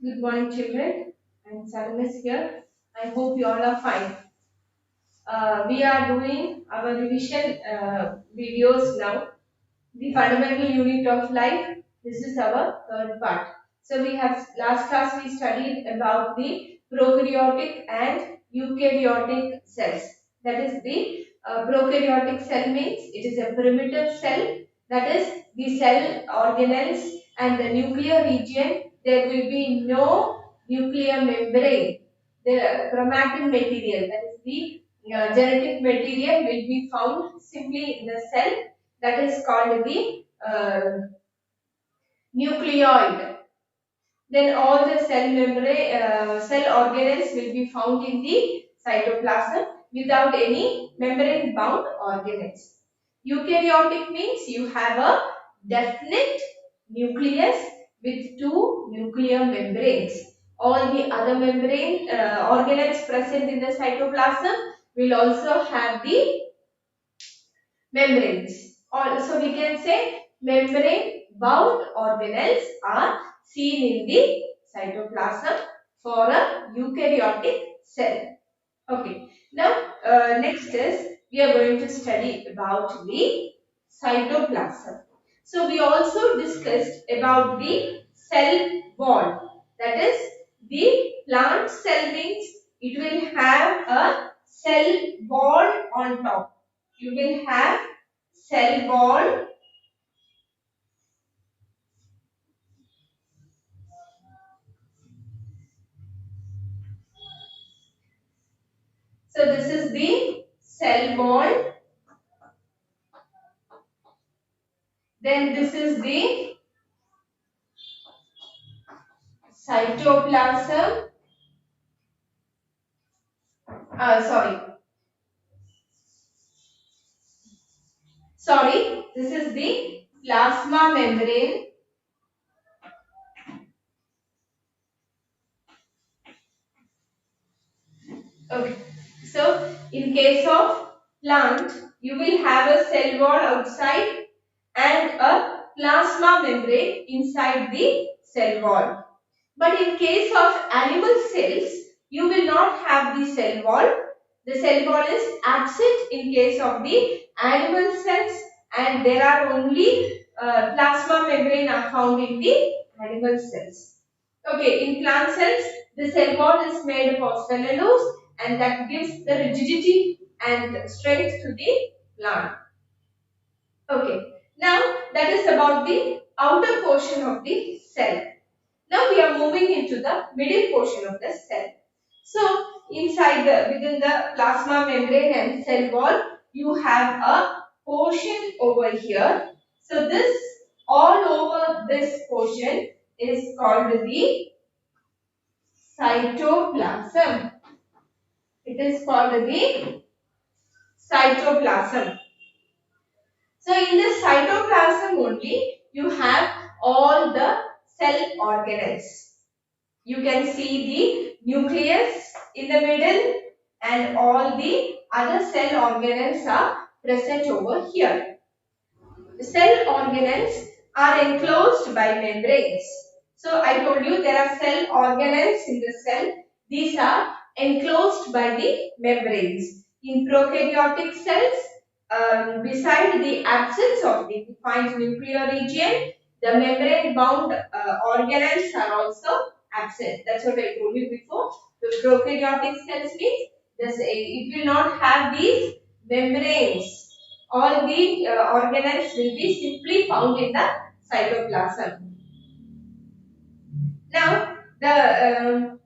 Good morning, children. I'm Saranas here. I hope you all are fine. We are doing our revision videos now. The fundamental unit of life. This is our third part. So we have last class we studied about the prokaryotic and eukaryotic cells. That is the prokaryotic cell means it is a primitive cell. That is the cell organelles and the nuclear region. There will be no nuclear membrane. The chromatin material, that is the genetic material, will be found simply in the cell. That is called the nucleoid. Then all the cell membrane, cell organelles will be found in the cytoplasm without any membrane bound organelles. Eukaryotic means you have a definite nucleus with two nuclear membranes. All the other membrane organelles present in the cytoplasm will also have the membranes. So we can say membrane bound organelles are seen in the cytoplasm for a eukaryotic cell. Okay. Now next is we are going to study about the cytoplasm. So we also discussed about the cell wall. That is the plant cell means it will have a cell wall on top. You will have cell wall. So this is the cell wall. Then this is the cytoplasm. Sorry. This is the plasma membrane. Okay. So in case of plant, you will have a cell wall outside and a plasma membrane inside the cell wall. But in case of animal cells, you will not have the cell wall. The cell wall is absent in case of the animal cells and there are only plasma membrane are found in the animal cells. Okay, in plant cells, the cell wall is made up of cellulose and that gives the rigidity and strength to the plant. Okay, now that is about the outer portion of the cell. Now we are moving into the middle portion of the cell. So within the plasma membrane and cell wall, you have a portion over here. So this all over this portion is called the cytoplasm. It is called the cytoplasm. So in the cytoplasm only you have all the cell organelles. You can see the nucleus in the middle and all the other cell organelles are present over here. The cell organelles are enclosed by membranes. So I told you there are cell organelles in the cell. These are enclosed by the membranes. In prokaryotic cells, beside the absence of the defined nuclear region, the membrane bound organelles are also absent. That's what I told you before. The prokaryotic cells means it will not have these membranes. All the organelles will be simply found in the cytoplasm. Now the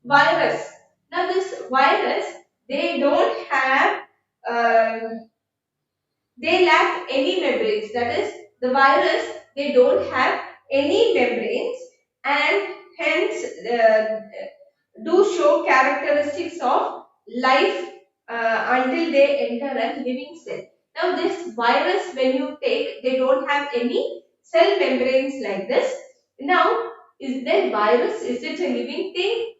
virus. Now this virus, they don't have they lack any membranes. That is, the virus, they don't have any membranes and hence do show characteristics of life until they enter a living cell. Now this virus, when you take, they don't have any cell membranes like this. Now, is that virus, is it a living thing?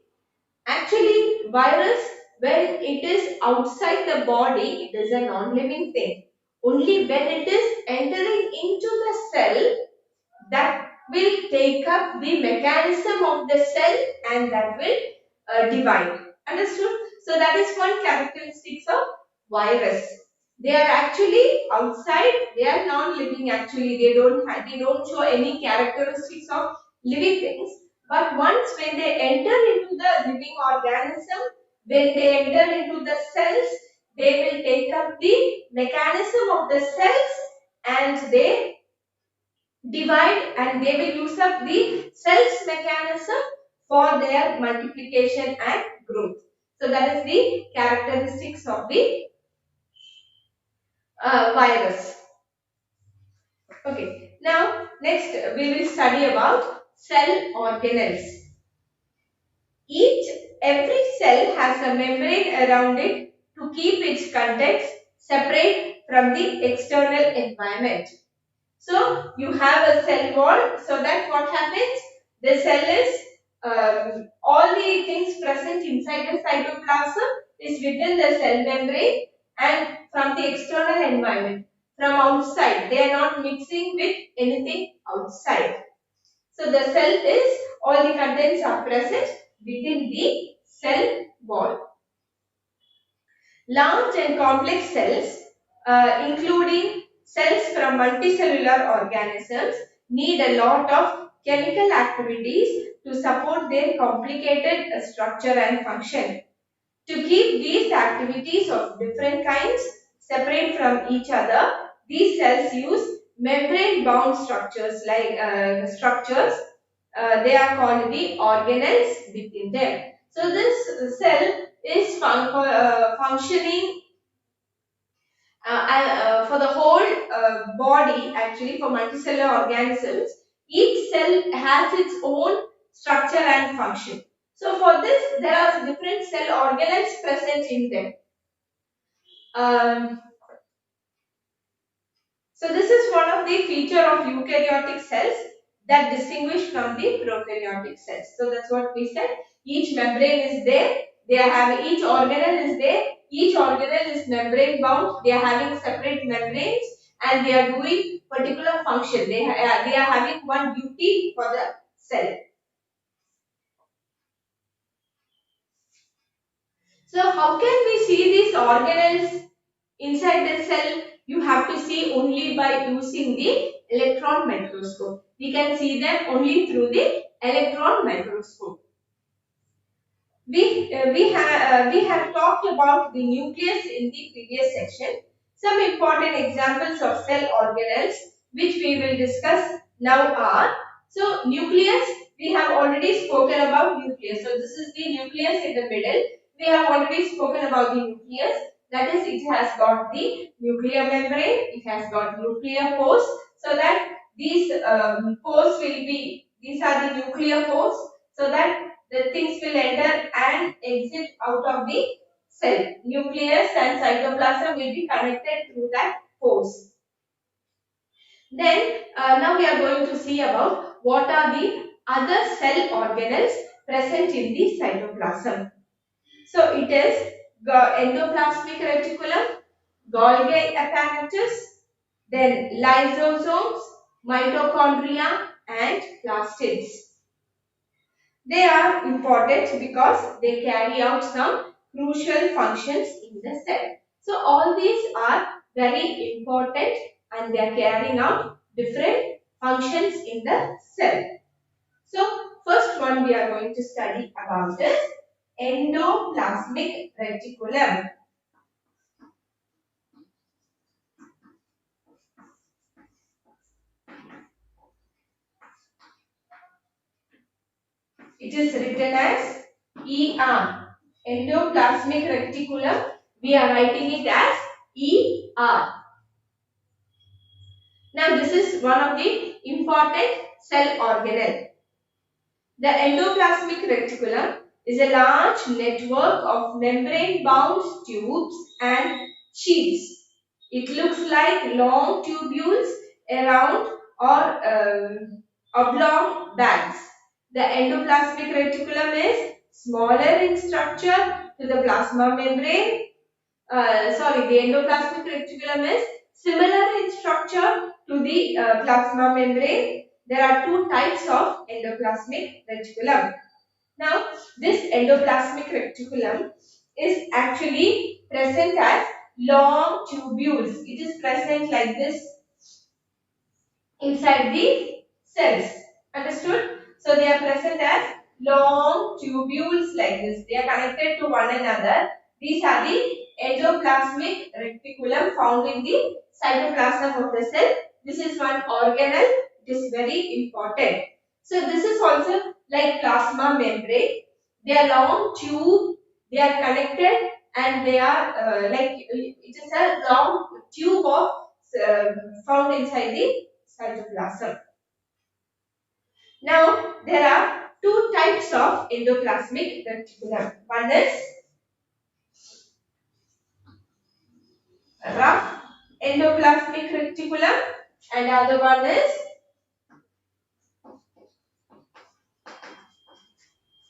Actually, virus, when it is outside the body, it is a non-living thing. Only when it is entering into the cell, that will take up the mechanism of the cell and that will divide. Understood? So that is one characteristics of virus. They are actually outside. They are non-living. Actually, they don't show any characteristics of living things. But once when they enter into the living organism, when they enter into the cells, they will take up the mechanism of the cells and they divide and they will use up the cells mechanism for their multiplication and growth. So that is the characteristics of the virus. Okay. Now next we will study about cell organelles. Every cell has a membrane around it to keep its contents separate from the external environment. So you have a cell wall, so that what happens? The cell is all the things present inside the cytoplasm is within the cell membrane and from the external environment, from outside. They are not mixing with anything outside. So the cell is, all the contents are present within the cell wall. Large and complex cells, including cells from multicellular organisms, need a lot of chemical activities to support their complicated structure and function. To keep these activities of different kinds separate from each other, these cells use membrane-bound structures they are called the organelles within them. So this cell is functioning for the whole body. Actually, for multicellular organisms, each cell has its own structure and function. So for this, there are different cell organelles present in them. So this is one of the feature of eukaryotic cells that distinguish from the prokaryotic cells. So that's what we said. Each membrane is there. They are having, each organelle is there. Each organelle is membrane bound. They are having separate membranes and they are doing particular function. They are having one duty for the cell. So how can we see these organelles inside the cell? You have to see only by using the electron microscope. We can see them only through the electron microscope. We have talked about the nucleus in the previous section. Some important examples of cell organelles which we will discuss now are, so nucleus, we have already spoken about nucleus. So this is the nucleus in the middle. We have already spoken about the nucleus. That is, it has got the nuclear membrane, it has got nuclear pores, so that these pores will be, these are the nuclear pores, so that the things will enter and exit out of the cell. Nucleus and cytoplasm will be connected through that pores. Then now we are going to see about what are the other cell organelles present in the cytoplasm. So it is endoplasmic reticulum, Golgi apparatus, then lysosomes, mitochondria and plastids. They are important because they carry out some crucial functions in the cell. So all these are very important and they are carrying out different functions in the cell. So first one we are going to study about is endoplasmic reticulum. It is written as ER. Endoplasmic reticulum. We are writing it as ER. Now this is one of the important cell organelle. The endoplasmic reticulum is a large network of membrane-bound tubes and sheaths. It looks like long tubules around or oblong bags. The endoplasmic reticulum is smaller in structure to the plasma membrane. The endoplasmic reticulum is similar in structure to the plasma membrane. there are two types of endoplasmic reticulum. Now, this endoplasmic reticulum is actually present as long tubules. It is present like this inside the cells. Understood? So, they are present as long tubules like this. They are connected to one another. These are the endoplasmic reticulum found in the cytoplasm of the cell. This is one organelle. It is very important. So, this is also like plasma membrane. They are long tube. They are connected and they are it is a long tube of found inside the cytoplasm. Now, there are two types of endoplasmic reticulum. One is rough endoplasmic reticulum and the other one is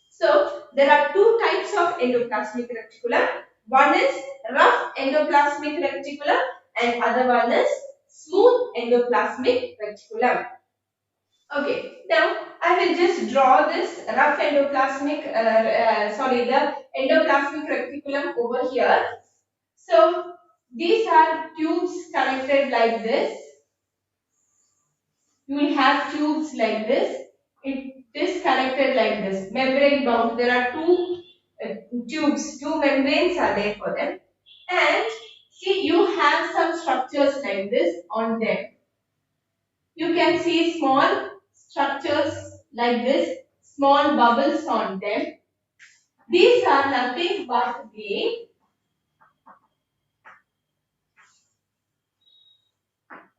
so there are two types of endoplasmic reticulum. One is rough endoplasmic reticulum and other one is smooth endoplasmic reticulum. Okay, now I will just draw this rough endoplasmic, the endoplasmic reticulum over here. So these are tubes connected like this. You will have tubes like this. It is connected like this. Membrane bound. There are two tubes, two membranes are there for them. And see, you have some structures like this on them. You can see small structures like this, small bubbles on them. These are nothing but the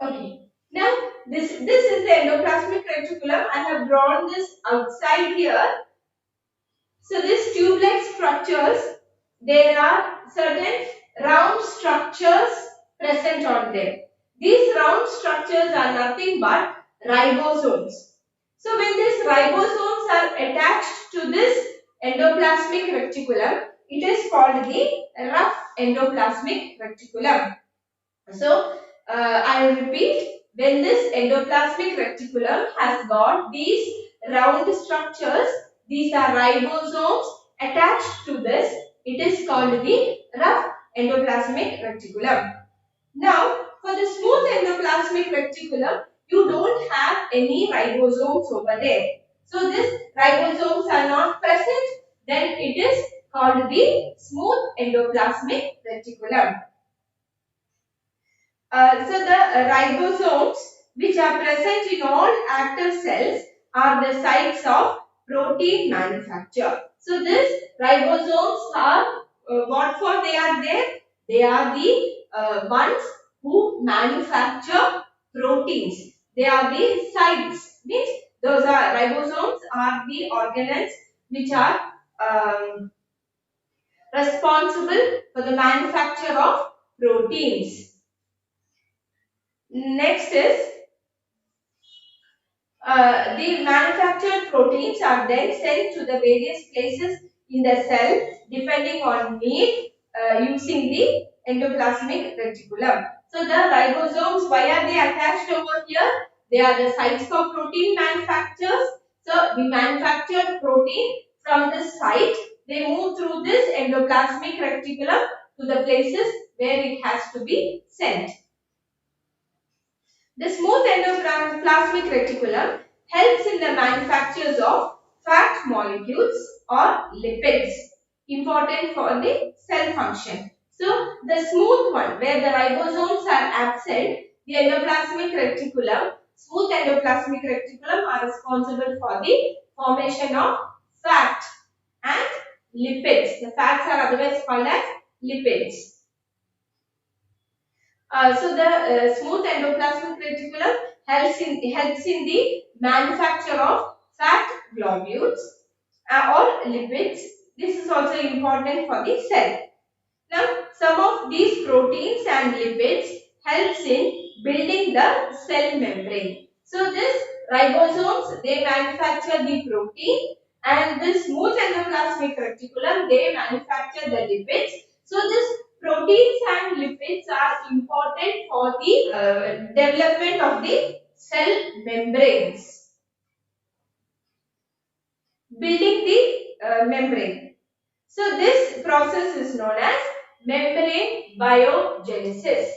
okay. Now this is the endoplasmic reticulum. I have drawn this outside here. So these tube-like structures, there are certain round structures present on them. These round structures are nothing but ribosomes. So when these ribosomes are attached to this endoplasmic reticulum, it is called the rough endoplasmic reticulum. So I will repeat, when this endoplasmic reticulum has got these round structures, these are ribosomes attached to this, it is called the rough endoplasmic reticulum. Now, for the smooth endoplasmic reticulum, you don't have any ribosomes over there. So, these ribosomes are not present, then it is called the smooth endoplasmic reticulum. So, the ribosomes which are present in all active cells are the sites of protein manufacture. So, these ribosomes are what for they are there? They are the ones who manufacture proteins. They are the sites. Means those are ribosomes are the organelles which are responsible for the manufacture of proteins. Next is the manufactured proteins are then sent to the various places in the cell depending on need using the endoplasmic reticulum. So the ribosomes, why are they attached over here? They are the sites for protein manufacturers. So the manufactured protein from this site, they move through this endoplasmic reticulum to the places where it has to be sent. The smooth endoplasmic reticulum helps in the manufacture of fat molecules or lipids, important for the cell function. So, the smooth one, where the ribosomes are absent, the endoplasmic reticulum, smooth endoplasmic reticulum are responsible for the formation of fat and lipids. The fats are otherwise called as lipids. So the smooth endoplasmic reticulum helps in the manufacture of fat globules or lipids. This is also important for the cell. Now, some of these proteins and lipids helps in building the cell membrane. So this ribosomes, they manufacture the protein, and this smooth endoplasmic reticulum, they manufacture the lipids. So this proteins and lipids are important for the development of the cell membranes. building the membrane. So this process is known as membrane biogenesis.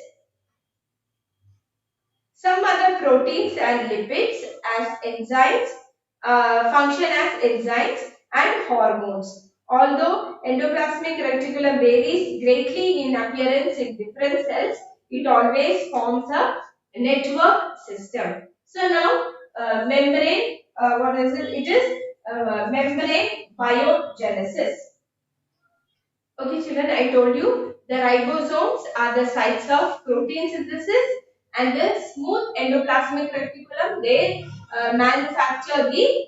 Some other proteins and lipids as enzymes function as enzymes and hormones. Although endoplasmic reticulum varies greatly in appearance in different cells, it always forms a network system. So now membrane, what is it? It is membrane biogenesis. Okay children, I told you the ribosomes are the sites of protein synthesis, and the smooth endoplasmic reticulum, they manufacture the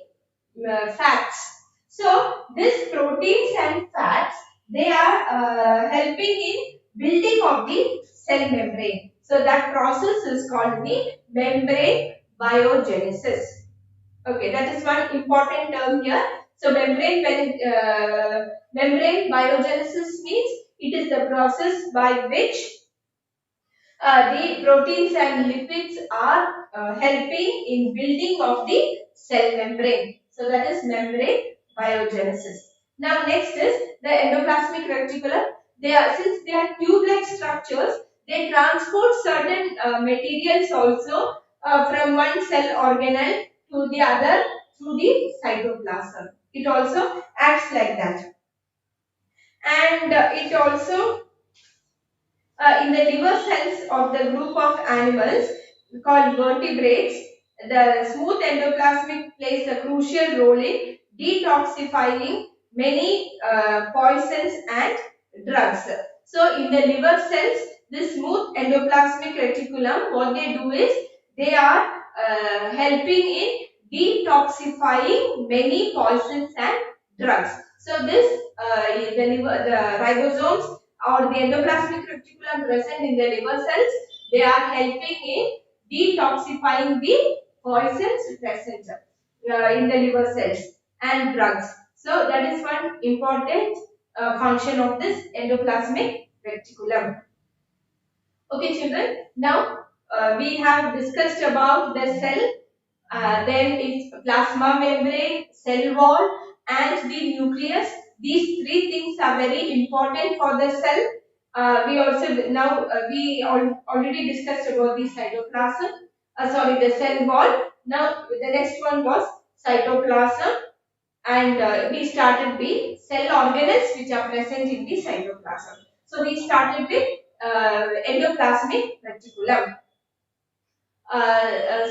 fats. So these proteins and fats, they are helping in building of the cell membrane. So that process is called the membrane biogenesis. Okay, that is one important term here. So membrane biogenesis means it is the process by which the proteins and lipids are helping in building of the cell membrane. So that is membrane biogenesis. Now next is the endoplasmic reticulum. Since they are tube-like structures, they transport certain materials also from one cell organelle to the other through the cytoplasm. It also acts like that, and it also in the liver cells of the group of animals called vertebrates, the smooth endoplasmic plays a crucial role in detoxifying many poisons and drugs. So, in the liver cells, this smooth endoplasmic reticulum, what they do is they are helping in detoxifying many poisons and drugs. So, this the ribosomes or the endoplasmic reticulum present in the liver cells, they are helping in detoxifying the poisons present in the liver cells and drugs. So that is one important function of this endoplasmic reticulum. Okay children, now we have discussed about the cell, then its plasma membrane, cell wall and the nucleus. These three things are very important for the cell. We already discussed about the cytoplasm, the cell wall. Now the next one was cytoplasm, and we started with cell organelles which are present in the cytoplasm. So we started with endoplasmic reticulum.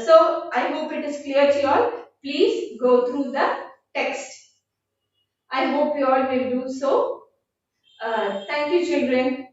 So I hope it is clear to you all. Please go through the text. I hope you all will do so. Thank you children.